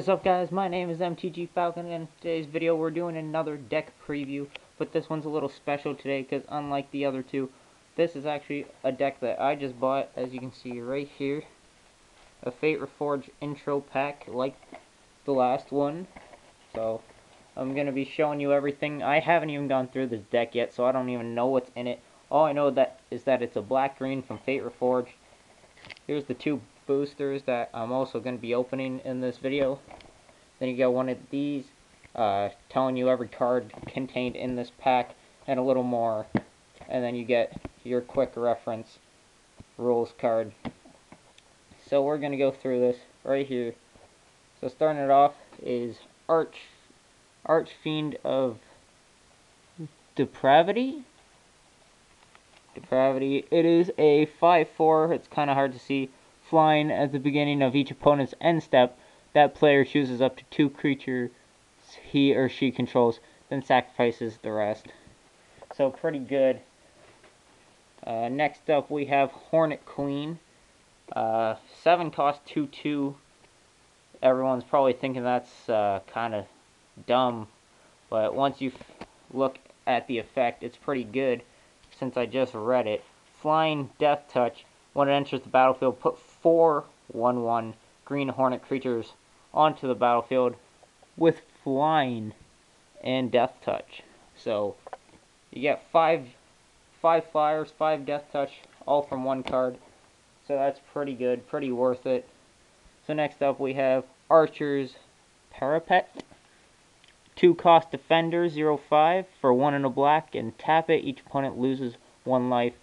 What is up, guys? My name is MTGFalcon, and in today's video we're doing another deck preview, but this one's a little special today because unlike the other two, this is actually a deck that I just bought, as you can see right here. A Fate Reforged intro pack like the last one. So I'm going to be showing you everything. I haven't even gone through this deck yet, so I don't even know what's in it. All I know is that it's a black-green from Fate Reforged. Here's the two boosters that I'm also going to be opening in this video. Then you got one of these telling you every card contained in this pack and a little more. And then you get your quick reference rules card. So we're going to go through this right here. So starting it off is Archfiend of Depravity. It is a 5/4. It's kind of hard to see. Flying at the beginning of each opponent's end step, that player chooses up to 2 creatures he or she controls, then sacrifices the rest. So pretty good. Next up we have Hornet Queen. 7 cost 2/2. Everyone's probably thinking that's kind of dumb, but once you look at the effect, it's pretty good since I just read it. Flying Death Touch. When it enters the battlefield, put 4 1/1 green hornet creatures onto the battlefield with flying and death touch. So you get 5 flyers, 5 death touch, all from one card. So that's pretty good, pretty worth it. So next up we have Archer's Parapet. 2 cost defender, 0/5 for 1 and a black, and tap it. Each opponent loses 1 life.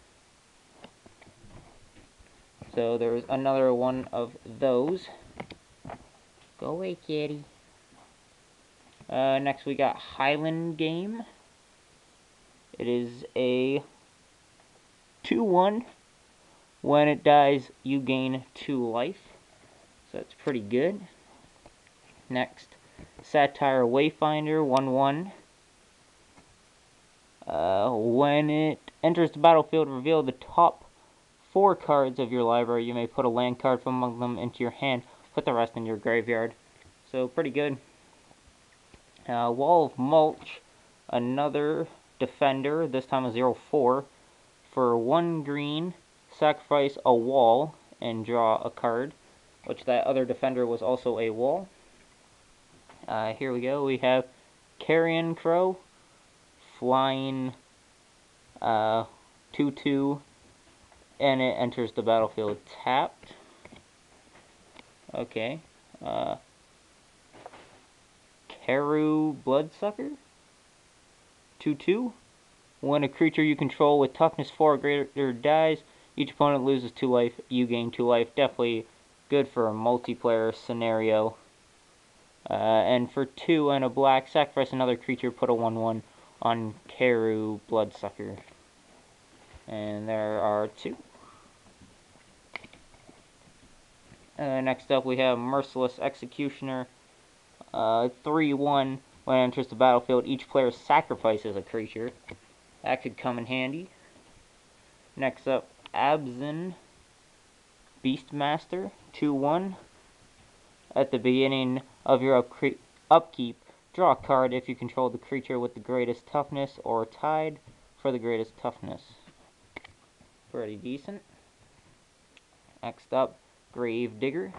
So there's another one of those. Go away, kitty. Next we got Highland Game. It is a 2/1. When it dies, you gain 2 life. So that's pretty good. Next, Satire Wayfinder, 1/1. When it enters the battlefield, reveal the top 4 cards of your library. You may put a land card from among them into your hand. Put the rest in your graveyard. So pretty good. Wall of Mulch, another defender, this time a 0/4. For 1 green, sacrifice a wall and draw a card, which that other defender was also a wall. Here we go. We have Carrion Crow, flying 2/2. And it enters the battlefield tapped. Okay. Karu Bloodsucker. 2/2. When a creature you control with toughness 4 or greater dies, each opponent loses 2 life. You gain 2 life. Definitely good for a multiplayer scenario. And for 2 and a black, sacrifice another creature. Put a 1/1 on Karu Bloodsucker. And there are 2. Next up we have Merciless Executioner. 3/1. When it enters the battlefield, each player sacrifices a creature. That could come in handy. Next up, Abzan Beastmaster. 2/1. At the beginning of your upkeep, draw a card if you control the creature with the greatest toughness or tied for the greatest toughness. Pretty decent. Next up, Gravedigger.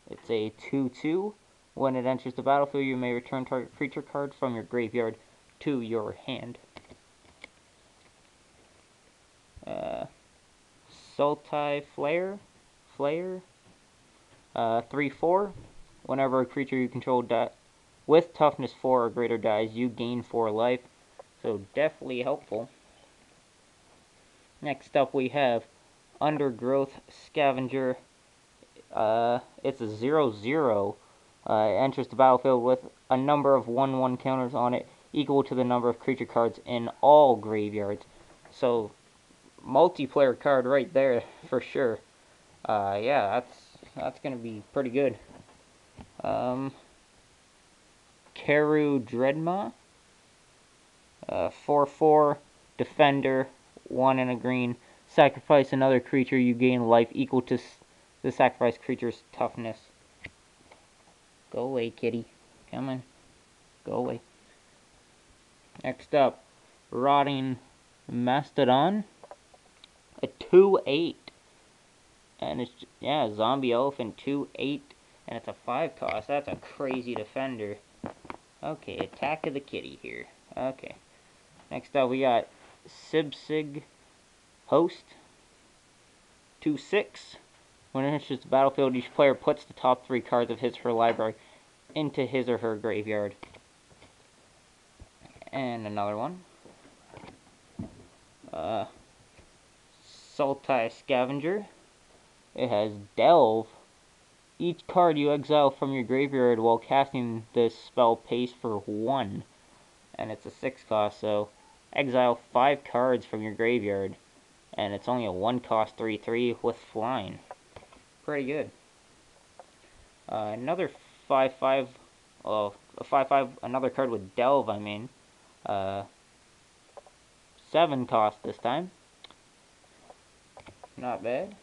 It's a 2/2. When it enters the battlefield, you may return target creature card from your graveyard to your hand. Sultai Flayer. 3/4. Whenever a creature you control with toughness 4 or greater dies, you gain 4 life. So definitely helpful. Next up we have Undergrowth Scavenger. It's a 0/0. It enters the battlefield with a number of 1/1 counters on it equal to the number of creature cards in all graveyards. So multiplayer card right there for sure. Yeah, that's gonna be pretty good. Karu Dreadmaw. 4/4 defender, 1 and a green. Sacrifice another creature, you gain life equal to the sacrificed creature's toughness. Go away, kitty. Come on. Go away. Next up, Rotting Mastodon. A 2/8. And it's, yeah, Zombie Elephant 2/8. And it's a 5 cost. That's a crazy defender. Okay, Attack of the Kitty here. Okay. Next up, we got Sibsig Host. 2/6. When it enters the battlefield, each player puts the top 3 cards of his or her library into his or her graveyard. And another one. Sultai Scavenger. It has Delve. Each card you exile from your graveyard while casting this spell pays for 1. And it's a 6 cost, so exile 5 cards from your graveyard. And it's only a 1 cost 3/3 with flying. Pretty good. Another 5/5, a 5/5, another card with Delve, I mean. 7 cost this time. Not bad.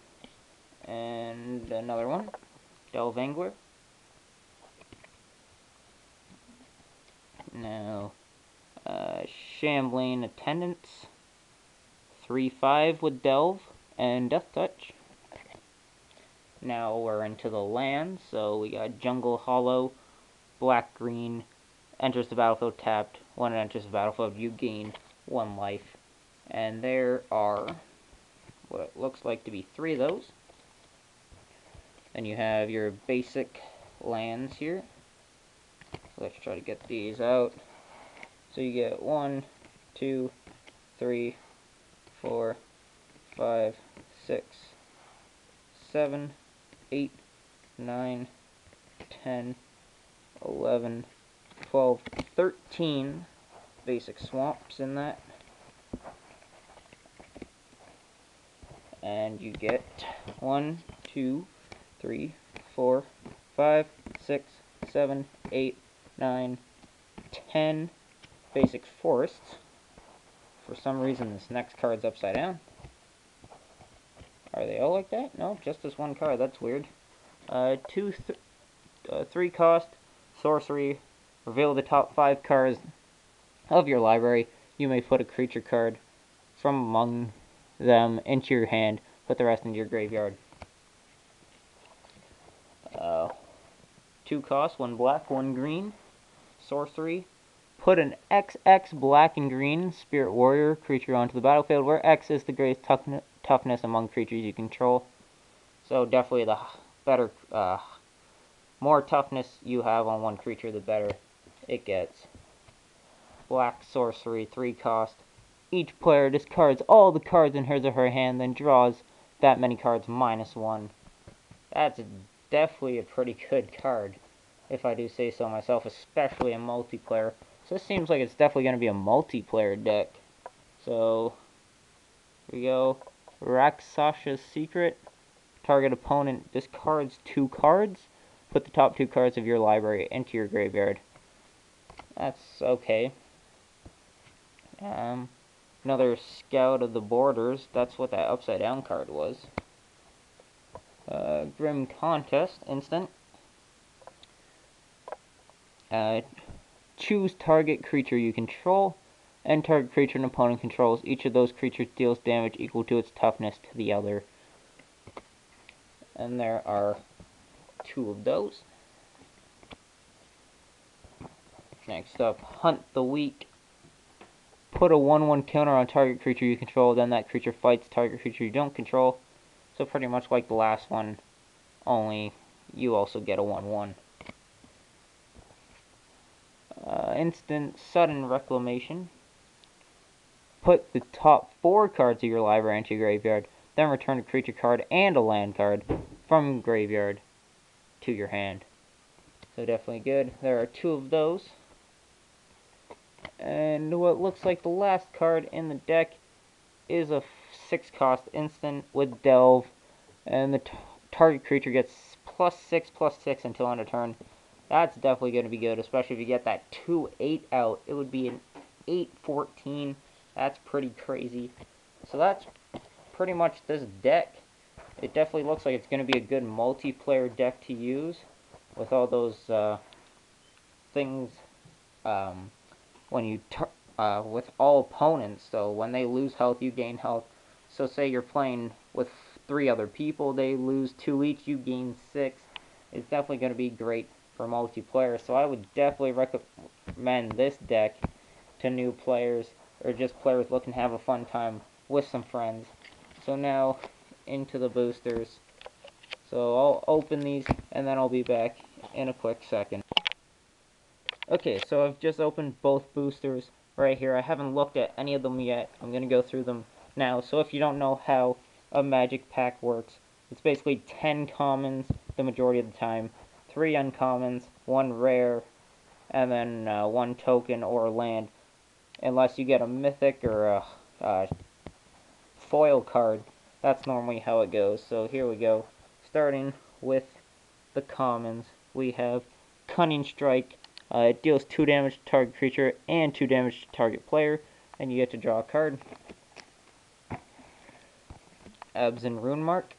And another one, Delve Angler. Now, Shambling Attendants. 3/5 with Delve and Death Touch. Now we're into the land, so we got Jungle Hollow, black-green, enters the battlefield tapped. When it enters the battlefield, you gain 1 life. And there are what it looks like to be 3 of those. Then you have your basic lands here. Let's try to get these out. So you get 1, 2, 3, 4, 5, 6, 7, 8, 9, 10, 11, 12, 13 basic swamps in that. And you get 1, 2, 3, 4, 5, 6, 7, 8, 9, 10 basic forests. For some reason this next card's upside down. Are they all like that? No, just this one card. That's weird. 3 cost, sorcery. Reveal the top 5 cards of your library. You may put a creature card from among them into your hand. Put the rest into your graveyard. 2 cost, 1 black, 1 green. Sorcery. Put an XX black and green Spirit Warrior creature onto the battlefield, where X is the greatest toughness among creatures you control. So definitely the better, more toughness you have on one creature, the better it gets. Black sorcery, 3 cost. Each player discards all the cards in his or her hand, then draws that many cards -1. That's definitely a pretty good card, if I do say so myself, especially in multiplayer. So this seems like it's definitely going to be a multiplayer deck. So, here we go. Rakshas's Secret. Target opponent discards 2 cards. Put the top 2 cards of your library into your graveyard. That's okay. Another Scout of the Borders. That's what that upside down card was. Grim Contest. Instant. Choose target creature you control, and target creature an opponent controls. Each of those creatures deals damage equal to its toughness to the other. And there are 2 of those. Next up, Hunt the Weak. Put a 1/1 counter on target creature you control, then that creature fights target creature you don't control. So pretty much like the last one, only you also get a 1/1. Instant Sudden Reclamation. Put the top 4 cards of your library into your graveyard, then return a creature card and a land card from graveyard to your hand. So definitely good. There are 2 of those. And what looks like the last card in the deck is a 6 cost instant with Delve, and the target creature gets +6/+6 until end of turn. That's definitely going to be good, especially if you get that 2/8 out. It would be an 8/14. That's pretty crazy. So that's pretty much this deck. It definitely looks like it's going to be a good multiplayer deck to use. with all those things when you with all opponents. So when they lose health, you gain health. So say you're playing with 3 other people, they lose 2 each, you gain 6. It's definitely going to be great for multiplayer. So I would definitely recommend this deck to new players or just players looking to have a fun time with some friends. So now into the boosters. So I'll open these and then I'll be back in a quick second. Okay, so I've just opened both boosters right here. I haven't looked at any of them yet. I'm going to go through them now. So if you don't know how a magic pack works, it's basically 10 commons the majority of the time, 3 uncommons, 1 rare, and then 1 token or land, unless you get a mythic or a foil card. That's normally how it goes. So here we go. Starting with the commons, we have Cunning Strike. It deals 2 damage to target creature and 2 damage to target player, and you get to draw a card. Absent Rune Mark.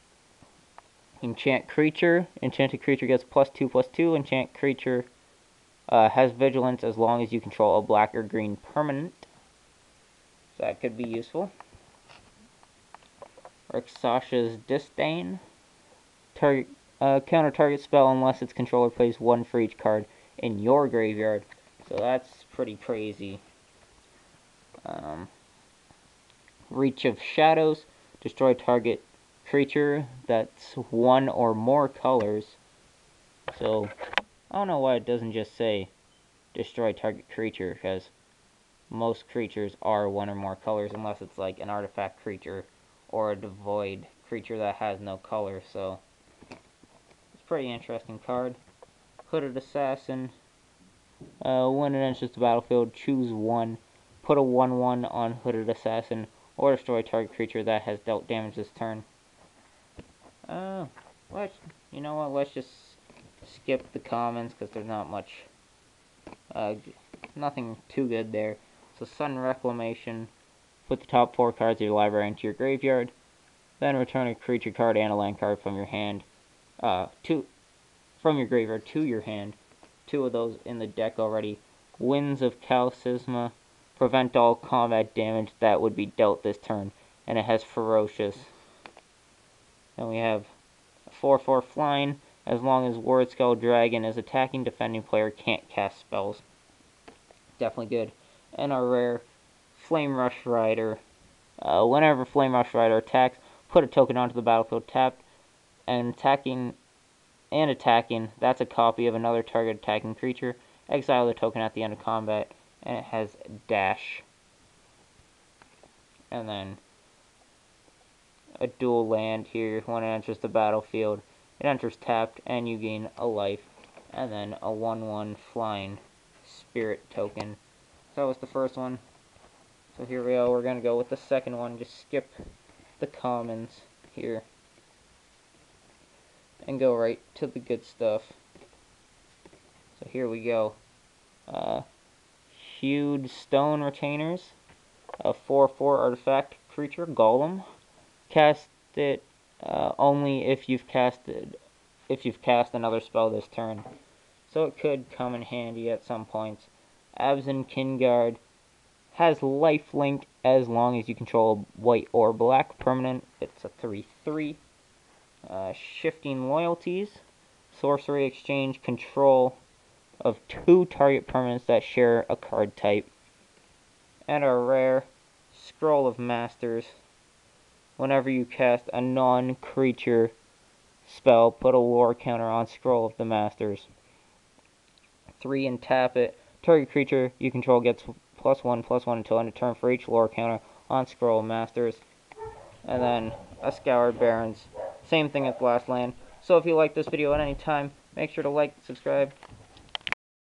Enchant Creature. Enchanted creature gets +2/+2. Enchant creature has vigilance as long as you control a black or green permanent. So that could be useful. Rixasha's Disdain. Counter target spell unless its controller plays 1 for each card in your graveyard. So that's pretty crazy. Reach of Shadows. Destroy target creature that's 1 or more colors. So I don't know why it doesn't just say destroy target creature, because most creatures are 1 or more colors unless it's like an artifact creature or a devoid creature that has no color. So it's a pretty interesting card. Hooded Assassin. When it enters the battlefield, choose 1. Put a 1/1 on Hooded Assassin, or destroy target creature that has dealt damage this turn. You know what? Let's just skip the commons because there's not much, nothing too good there. So Sudden Reclamation. Put the top 4 cards of your library into your graveyard. Then return a creature card and a land card from your hand, from your graveyard to your hand. 2 of those in the deck already. Winds of Kalsisma. Prevent all combat damage that would be dealt this turn, and it has Ferocious. Then we have 4/4 flying. As long as Word Skull Dragon is attacking, defending player can't cast spells. Definitely good. And our rare Flame Rush Rider. Whenever Flame Rush Rider attacks, put a token onto the battlefield tapped, and attacking, that's a copy of another target attacking creature. Exile the token at the end of combat, and it has Dash. And then a dual land here. When it enters the battlefield, it enters tapped, and you gain a life. And then a 1/1 flying spirit token. So that was the first one. So here we go. We're going to go with the second one. Just skip the commons here. And go right to the good stuff. So here we go. Huge Stone Retainers. A 4/4 artifact creature, Golem. Cast it only if you've cast another spell this turn. So it could come in handy at some points. Absent Kinguard has lifelink as long as you control a white or black permanent. It's a 3/3. Shifting Loyalties. Sorcery exchange control of 2 target permanents that share a card type. And our rare Scroll of Masters. Whenever you cast a non-creature spell, put a lore counter on Scroll of the Masters. 3 and tap it. Target creature you control gets +1/+1 until end of turn for each lore counter on Scroll of Masters. And then a Scoured Barrens. Same thing as last land. So if you like this video at any time, make sure to like, subscribe,